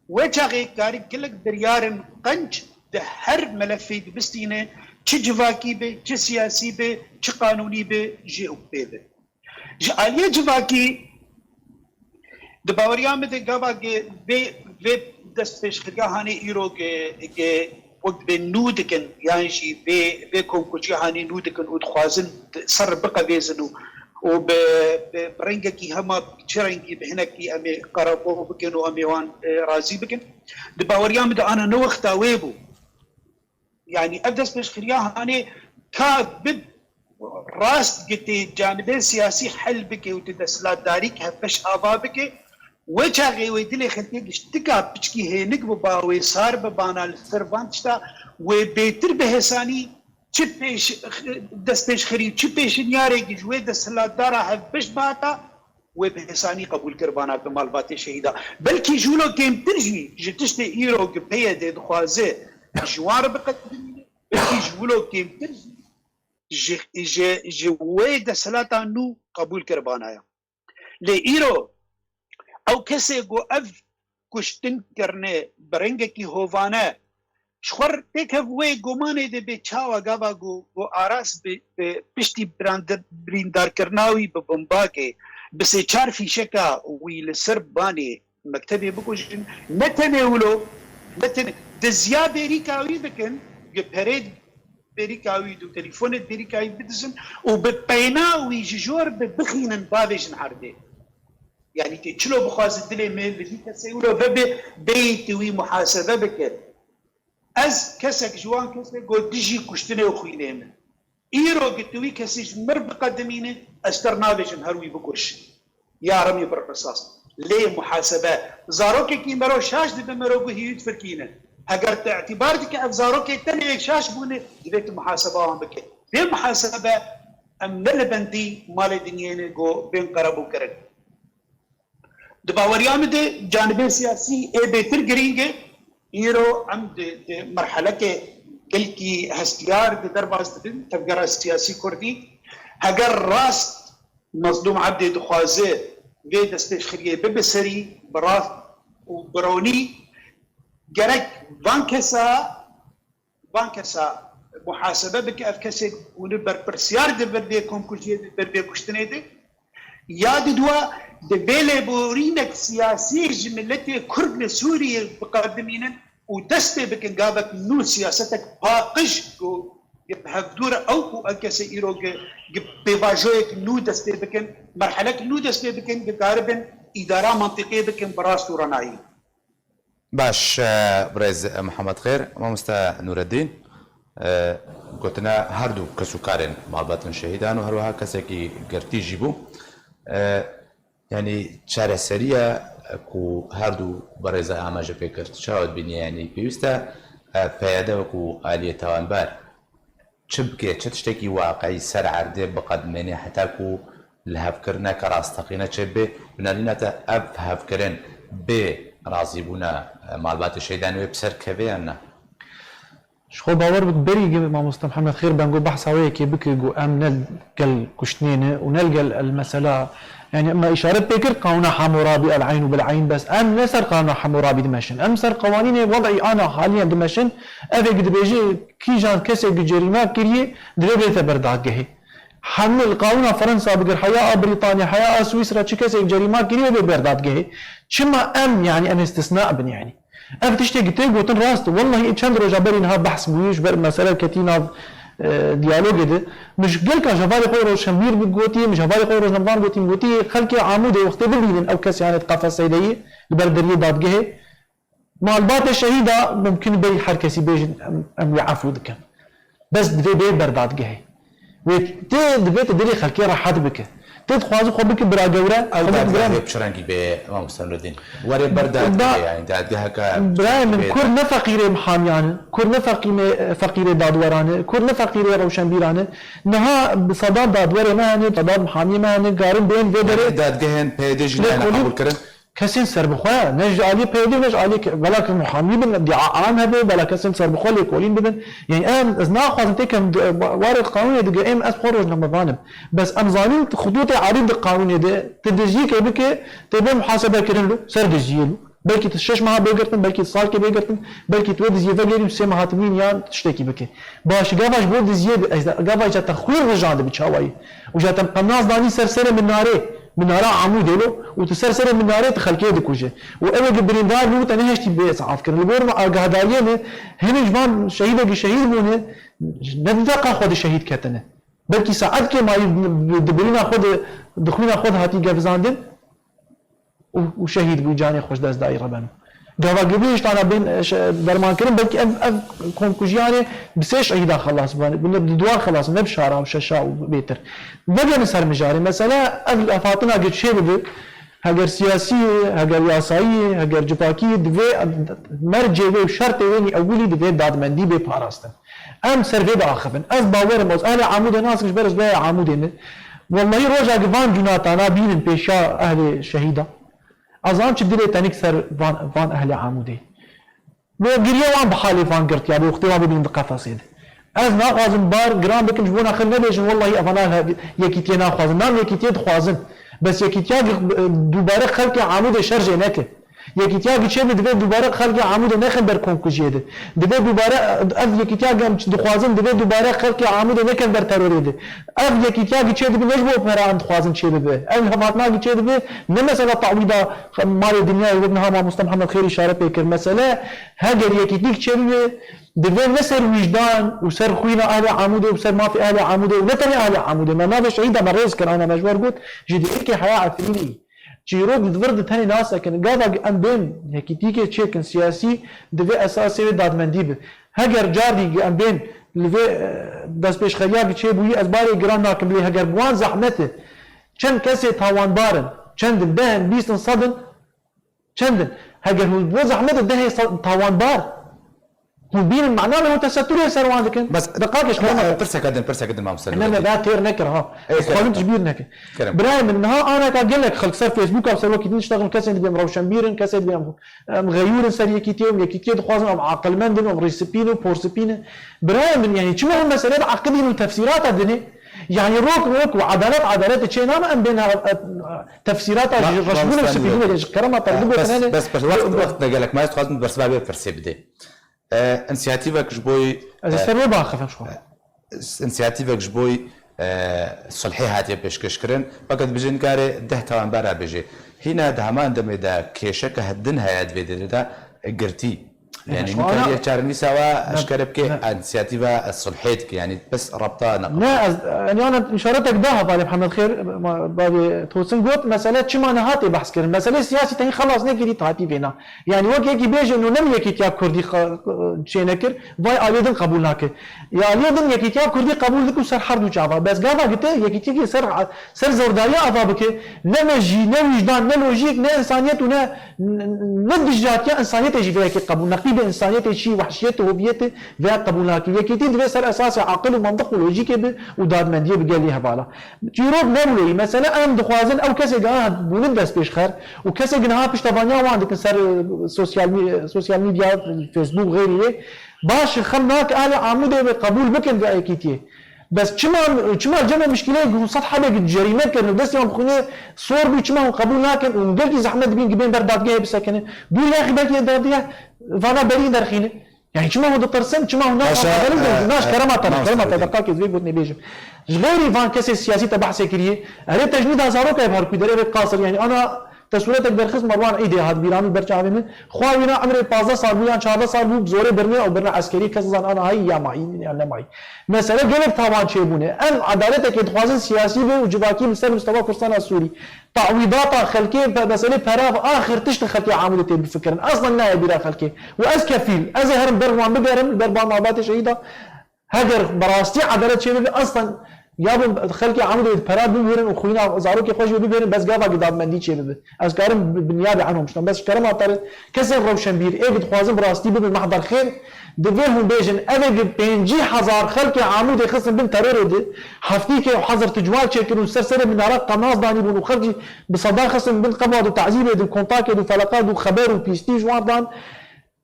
وچاغي كاري كلك بريارن قنج ده هر ملفي بستينه چه جواكي به چه سياسي به چه قانوني به جي اوبي به جاليه جواكي د باوريام ده گاوا به دست پیش خرگاه هاني ايرو که وقت به نودكن يعني شي به كونكوشي هاني نودكن ودخوازن سر بقى بيزنو وبرنجكي هما تشرنجي بهنكي امي قربو بكن وامي وان رازي بكن دباوريام ده انا نو اختاويبو يعني ابدس بيش خرياه هاني كابد راست قتي جانبين سياسي حل بكي وتدسلات داريك هفش ابا بكي وچاغي ويدلي خلتي اشتكا بچكي هينك بباوي صار ببانا السربانتشتا وبيتر بهساني چپیش دست پیش خرید چپیش نیاره کی جوه دست لادارا هفش باتا و به حسانی قبول کربانا به مالبات شهیدا بلکه جولو کم ترجی جتشت ایرو که پیاده دخوازه جوار بقدمینه بلکه جولو کم ترجی جوه دست لاتا نو قبول کربانا یا لی ایرو او کسی گو اف کشتن کرنه برنگه کی هوانه شخور تکه وی گمانه ده به چاوا گاوا گو آراس به پشتی بریندار کرناوی به بمبا که بسه چار فیشکا وی لسر بانی مکتبی بکشن نتنه ولو نتنه دزیا بریکاوی بکن گه پرید بریکاوی دو تلیفونت بریکاوی بدزن و به پیناوی ججور به بخینن بابشن حرده يعني تشلو بخواز الدلي ميل بدي كسيولو فبي بيتوي محاسبه بكر از كسك جوان كسك قول ديجي كشتني وخويني من ايرو قلتوي كسيج مر بقدمينه استرنابجن هروي بكش يا رمي بالرصاص ليه محاسبه زاروكي كي مرو شاش دي بمرو هيوت فركينه اگر اعتبار دي كاف زاروكي تاني شاش بونه ديت محاسبه وان بكر دي محاسبه ام نلبندي مال دنيا جو بين قربو كرن دباوريام دي جانب سياسي اي بيتر جرينجه ايرو عم دي مرحله كي قلكي هستيار دي درباز دي تفقر السياسي كردي هجر راس مظلوم عبد دخوازه في دستش خريه ببسري براث وبروني جرك بانكسا محاسبه بك افكسي ونبر برسيار دي بردي كونكوجي دي بردي كشتني دي ياد دوا دبيله بورينك سياسي جملتي كرد سوريا بقدمينا ودستي بكن قابك نو سياستك باقش بهفدور او اكسي ايرو بفاجوك نو دستي بكن مرحله نو دستي بكن بقاربن اداره منطقيه بكن براس ورناي باش برز محمد خير مامستا نور الدين قلتنا هردو كسوكارن مالباتن شهيدان وهروها كسكي قرتي جيبو يعني شارع سريع كو هردو برزا عماجة بكرت شاود بني يعني بيوستا فيادا وكو آلية توانبار چبكي چتشتكي واقعي سر عرده بقدماني حتى كو الهفكرنا كراستقينا چبه بنالينا تا اب هفكرن برازي بونا مالبات الشيدان ويبسر كبيرنا شخو باور بك بري ما مصطفى محمد خير بنقول بحث هواي كي بك جو ام نلقى كشتنين ونلقى المسألة يعني اما اشاره بكر قانون حمورابي العين بالعين بس ام نسر قانون حمورابي دمشن ام سر قوانين وضعي انا حاليا دمشن افي قد بيجي كي جان كسي بجريمه كريه دريبه برداقه حمل القانون فرنسا بقر حياه بريطانيا حياه سويسرا كسي بجريمه كريه برداقه شما ام يعني ام استثناء بن يعني افتشتي قلت قلت راست والله كان رجع بري انها بحث بويش بر مساله كتينا ديالوج ده مش قلك جفاري قورو شمير بقوتي مش جفاري قورو نظام قوتي خلكي عمودي وقت بلين او كاس يعني تقفى سيدي البردريه دادقه مالبات الشهيده ممكن بي حركسي بيج ام يعفو دكن بس دبي بردادقه وتي دبيت دري خلكي راح بك تدخل خو بك برا جوره او دادقه بشرنجي به امام حسين الدين وري بردادقه يعني دادقه ك برايم كورنا فقير محاميانه كورنا فقير دادورانه كورنا فقير روشنبيرانه نها بصداد دادور ما هني صداد محامي ما هني قارن بين بدر دادقه بيدج لنا قبول كرن كسين سر بخوا نج علي بيدي نج علي بلاك محامي بن ادعاء عام هذا بلا كسين سر بخوا لي كولين بدن يعني ام ازنا خاطر كم وارد قانون دقه ام اس خرج لما ظالم بس ام ظالم خطوط عريض القانون ده تدجيك بك تبي محاسبه كرن له سر دجيله بلكي تشش مها بيقرتن بلكي صال كي بيقرتن بلكي تود زياده غير مسمى هاتمين يان تشتكي بك باش قافاش بود زياده قافاش جات تخوير رجعان بتشاوي وجات قناص داني سرسره من ناره عمود له وتسرسره من ناره تخلكي دكوجه وانا بريندار لو تنهشتي بيصعف كان البور قهداليه هنا جبان شهيد مونه نبدا خد الشهيد كتنه بلكي ساعات كي ما دبرينا خد دخلنا خد هاتي قفزاندن وشهيد بوجاني خوش دست دايره بنو قاوا قبليش انا بين درمان كريم بلكي اف كونكوجياني بسيش عيدا خلاص بن دوار خلاص نبشاره وششا وبيتر بقى نسر مجاري مثلا افاطمه قد شيء بده هاجر سياسيه هاجر ياسايه هاجر جباكي دفي مرجع وشرط ويني اولي دفي داد مندي بباراستن ام سرفي باخفن از باور موز اهل عمود ناس مش برز بها عمود والله روجا قفان جناتانا بين بيشا اهل شهيده ازام چدلي تانيك سر فان اهل عمودي لو غيريا وان بحالي فان قرت يا وقتي ما بدين قفصيد از ما خوازن بار جرام بكن جبونا خلنا بيش والله افنا يكيتينا خوازن نام يكيتي خوازن بس يكيتيا دوباره خلق عمود شرج هناك يكيتيا گچه دبه دوباره خلق عمود نخن بر کنکوجیده دبه دوباره اف يكيتيا گم دخوازن دبه دوباره خلق عمود نکن بر تروریده اف يكيتيا گچه دبه نجبو پران خوازن چه دبه اف هفاتنا گچه دبه نه مثلا تعويضه مال الدنيا وابنها ما مصطفى محمد خير اشاره بكر مثلا هاجر يكيتيك چه دبه نسر وجدان وسر خوينا اهل عمود وسر ما في اهل عمود ونتني اهل عمود ما نافش عيده مريز كان انا مجبور قلت جدي اكي حياه عفريني چیروک دورد تنی ناس کن گاوا ام بین هکیتی که چیکن سیاسی دوی اساسی دادمندی به هگر جاردی ام بین لوی دست پیش خیلی چه بوی از باری گران ناکم لی هگر بوان زحمته چند کسی تاوان بارن چند دهن بیستن صدن چندن هگر هو بو زحمته ده تاوان بار هو بين معناه له تستر يسر وعندك بس دقائق برسكدن ما مسلم انما ذا تير نكر ها قانون تشبير نكر برايم انها انا قاعد لك خلق صار فيسبوك او سلوك نشتغل كاسين بيم روشن بيرن كاسين بيم مغيور سري كيتيوم يكيتي خوازن ام عقل مندن ام ريسبينو بورسبين برايم يعني شو هم مساله عقدين وتفسيرات الدنيا يعني روك وعدالات تشي نعم ام بين تفسيرات رشبون السفيدين كرامه طلبوا بس وقت قال لك ما يتخاطب بس بابي برسيبدي انسياتيفك جبوي السر باخف شو انسياتيفك جبوي صلحي هاتي بيشكش كرن فقط بجن كاري ده توان برا بيجي هنا ده ما عندما دا كيشك هدن هياد فيديو ده قرتي يعني ممكن يشارني سوا اشكال بكي انسياتيفا الصلحيتك يعني بس ربطه نقل لا يعني انا اشارتك ده بالي محمد خير بابي توسن قلت مساله شو معنى هاتي بحث كرن مساله سياسي تاني خلاص نكري تاتي فينا يعني وقت يجي بيجي انه لم يكيتيا كردي شي نكر باي عليدن قبول ناكر يا عليدن يكيتيا كردي قبول لك وسر حرب وجافا بس قافا قلت يكيتيا سر زوردايا افا بك نمجي نوجدان نلوجيك نا انسانيت ونا ندجاتيا انسانيت يجي فيها قبول نقي بإنسانيته شيء وحشيته وهويته في قبولها كي كتير في سر أساس عقل ومنطق ولوجيك وداد مندية بقال لها بالا جيروب نملي مثلا أنا دخوازن أو كسي جاها بولن بس بيشخر وكسي جناها بيش تبانيا وعندك سر سوشيال ميديا فيسبوك غيره باش خلناك أهل عموده بقبول بكن في كتير بس چما جمع مشكله سطح حاجه جريمه كانوا بس يوم خونه صور بي چما قبول ناكن وقلت زحمه بين جبين بردادگاه بسكنه دو يا اخي بلكي داديه فانا بري درخينه يعني چما هو دكتور چما هو ناس كرامه دقائق زي بوتني بيجم غيري فان كسي سياسي تبع سكريه هل تجنيد هزارو كيف هركو دري قاصر يعني انا تصويرتك برخص مروان عيدي هاد بيرامي برچاوي من خواوينا عمري 15 سال بو 14 سال بو زوري برني او برنا عسكري كسزان انا هاي يا معي يعني معي مساله قلب طبعا شي بونه ان عدالتك يتخوازن سياسي به وجباكي مثل مستوى كردستان السوري تعويضات خلكي مساله براف اخر تشتغل خلكي عاملتي بفكر اصلا لا يبير خلكي واسكفيل ازهر برما مبرم بربا مابات شهيده هاجر براستي عدالت شي اصلا يابن خلقي عملوا براد بيرن وخوينا زاروكي خوش بيرن بس قافا قدام مندي شي بده اسكارم بالنيابه عنهم مش بس كرم اطر كسر روشنبير ايه خوازن براستي بالمحضر خير دفيهم بيجن انا بينجي حزار خلقي عمود خصم بن ترور دي حفتيك وحظر تجوال شكل وسرسر من عراق قناص داني بن وخرجي بصداق خصم بن قبض وتعذيب دي كونتاك دي فلقات وخبر وبيستيج واردان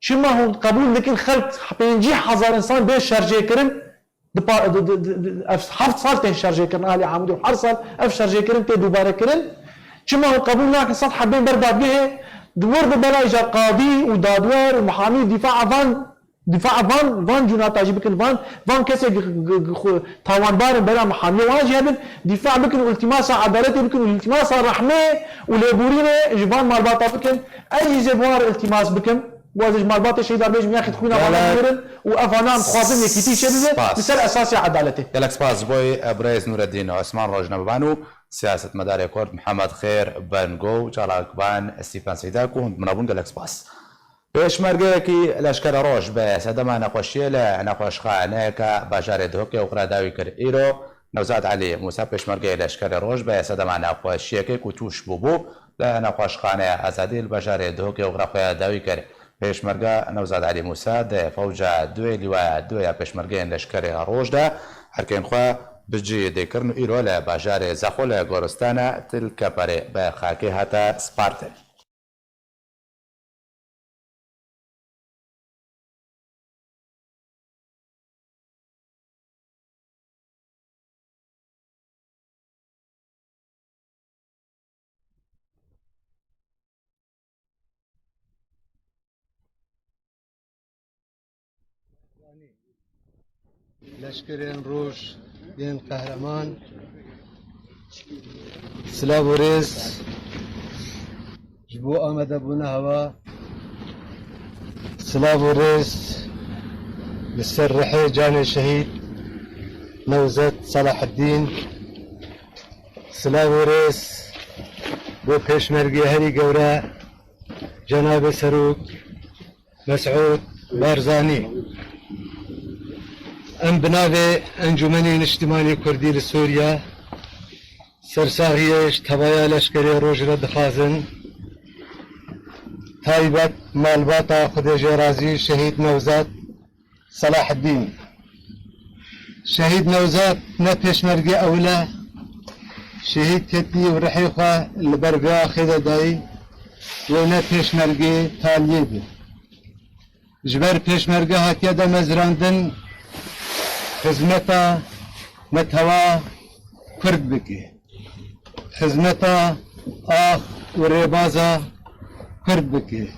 شما هو قبول لكن خلق بينجي حزار انسان بيش شرجي كرم هفت سال تين شارجي كرن اهلي عمودي وحر سال اف شارجي كرن تي دوباره كرن چما هو قبول ناكن سطح بين برداد به دور ببلا اجا قاضي ودادوار ومحامي دفاع فان جناتا جي بكن فان كسي تاوان بار بلا محامي واجي هبن دفاع بكن التماس عدالتي بكن التماس رحمه وليبورينه جبان مالباطا بكن اي زبوار التماس بكن وازج مالباط الشهيد اربيج ياخذ خونا مالبورن وافانان خوازن يكتي شبه بسر اساسي عدالته يلك سباس بوي بريز نور الدين عثمان روجنا بانو سياسة مدار كورد محمد خير بانجو جالاك بان ستيفان سيداكو هند منابون يلك سباس بيش مرقيكي لشكر روش بس هدما نقوشي لا نقوش خانيكا باجاري دوكي وقرا داوي كر ايرو نوزاد علي موسى بيش مرقي لشكر روش بس هدما نقوشيكي كتوش بوبو لا نقوش خانيا ازادي الباجاري دوكي وقرا خويا داوي كر پێشمەرگە نەوزاد علی موسا دە فەوجا دوێ لیوایە دوێە پێشمەرگەیان لەشکری ڕۆژدا هەرکەین خوا بجێ دەیکردن و ئیرۆ لە باژارێ زەخۆ لە گۆرستانە تلکەپەرێ بە خاکێ هاتە سپارتە. لشکرین روش دین قهرمان سلاو و ریز جبو آمده بونه هوا سلاو و ریز لسر رحی جان شهید نوزد صلاح الدین سلاو و ریز بو پیشمرگی هری گوره جناب سروک مسعود بارزانی ام بناوی انجمن اجتماعی کردی لسوریا سرساهیش تبایا لشکری روج را دخازن تایبت مالباتا خدیج رازی شهید نوزاد صلاح الدین شهید نوزاد نه پیشمرگی اوله شهید کتی و رحیخه لبرگاه خیده دایی و نه پیشمرگی تالیه بی جبر پیشمرگی هاتیه دا مزراندن خدمتا نتوا کرد بکی خدمتا آخ و ریبازا کرد بکی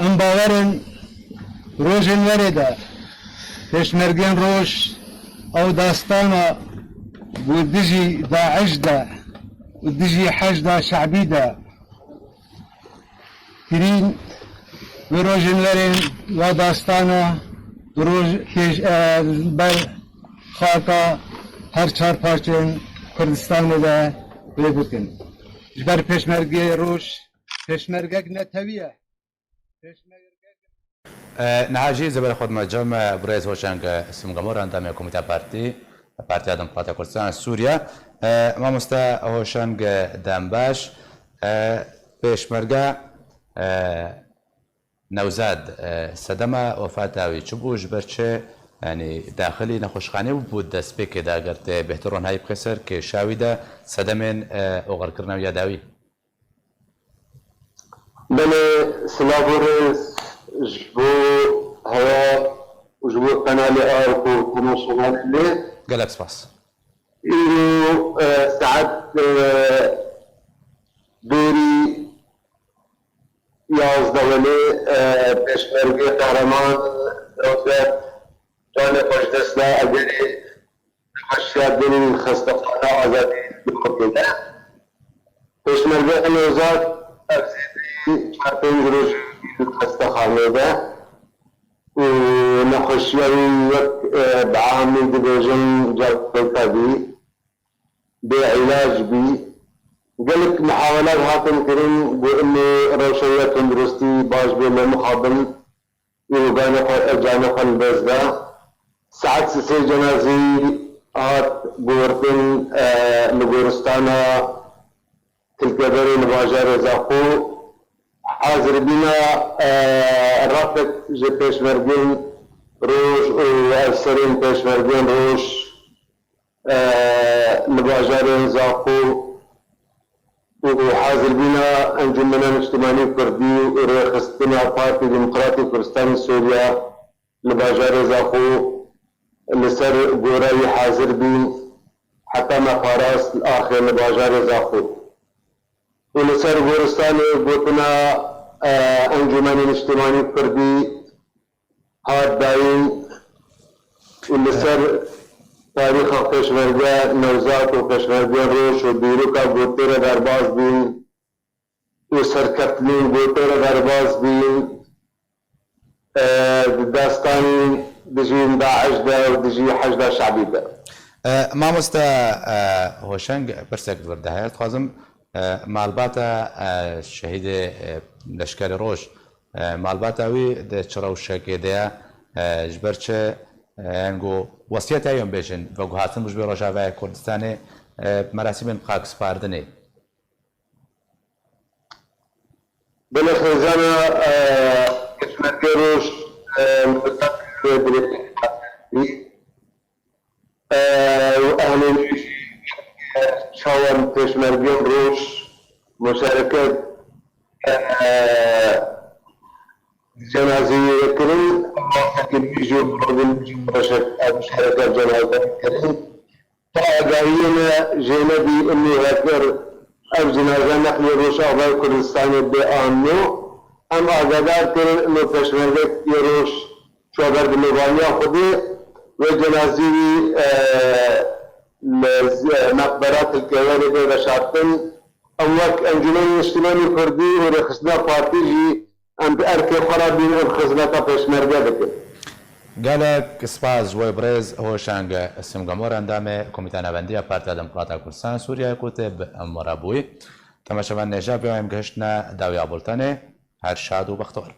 ام باورن روژن ورده پیشمرگین روش او داستانا و دجی داعش دا و دجی حج دا شعبی دا کرین و روژن ورن و داستانا روز بر خاکا هر چهار پارچن کردستان ده بکن جبر پیشمرگی روش پیشمرگک نتویه نهاجی زبر خود مجمع بريز هوشنگ اسم جمهور اندام کمیته پارتی دموکراتیک کردستان سوریا ما مستا هوشنگ دنباش پیشمرگا نوزاد سدما وفاتاوی چبوش برچه يعني داخلي نخوشخانه بود دست به که داگرت بهترون های بخسر که شاویده صدمن اوغر کرنا و یاداوی بله سلاورس جبو هوا وجبو قنال آرك وكموصولات اللي قلب سباس إنه ساعات دوري یازدهمی پیشمرگی قهرمان نوزاد جان خوش دسته اگری خشیت دین خستخانه آزادی بکنه پیشمرگی نوزاد افزیدی 4-5 روز خستخانه ده و نخشیاری یک بعامی دیویژن جلسه بی به علاج بی قالك محاولات هاتن كريم بأنه روشية تندرستي باش بين المخابل وجانا خل بزدا ساعات سي جنازي هات بورتن لغورستانا تلكبري نباجار زاقو حاضر بنا رافت جي بيشمرگين روش وأسرين بيشمرگين روش نباجار زاقو وحاضر بنا انجمنا الاجتماعي الكردي ورخصتنا بارتي ديمقراطي كردستان سوريا لباجار زاخو لسر قوراي حاضر بين حتى ما فارس الاخر لباجار زاخو ولسر غورستان بوتنا انجمن اجتماعي كردي هاد داين اللي سر تاريخ پێشمەرگە نەوزات و پێشمەرگە ڕۆژ و بیرۆکە گۆتێرە دەرباز بین و سەرکەوتنین گۆتێرە دەرباز بین داستانی دژی داعشدا و دژی حەشدا شعبیدا. مامۆستا هۆشنگ پرسێک بردەهەیە خوازم مالباتە شەهیدێ لەشکەری ڕۆژ مالباتاوی چڕە و شەکێدەیە ji ber çi هنگو وصیت ایام بیشن و گوهاتن مجبور راجع کردستان مراسم خاکس پاردنی. بله خزانه کشمکروش و اهل شاور کشمرگی روش مشارکت جنازي كريم لكن بيجوا مشاركة جنازة كريم فقاينا جينا بي اني هكر او جنازة نحن روش اغاي كردستان بآمنو اما اغادار كريم انه پشمرگت يروش شوابر بلغانيا خودي وجنازي مقبرات الكوالي بغشاتن اوك انجمان اجتماعي كردي ورخصنا بارتيجي ام باركي خرابين الخزنة پشمرگه بکن. گلک سپاس جوی برز هوشنگ سمگامور اندام کمیته نوندی پارتی دموکرات کردستان سوریه کتب مرابوی تماشاوان نجاب یا امگشتنا داوی آبولتانه هر شاد و بختور.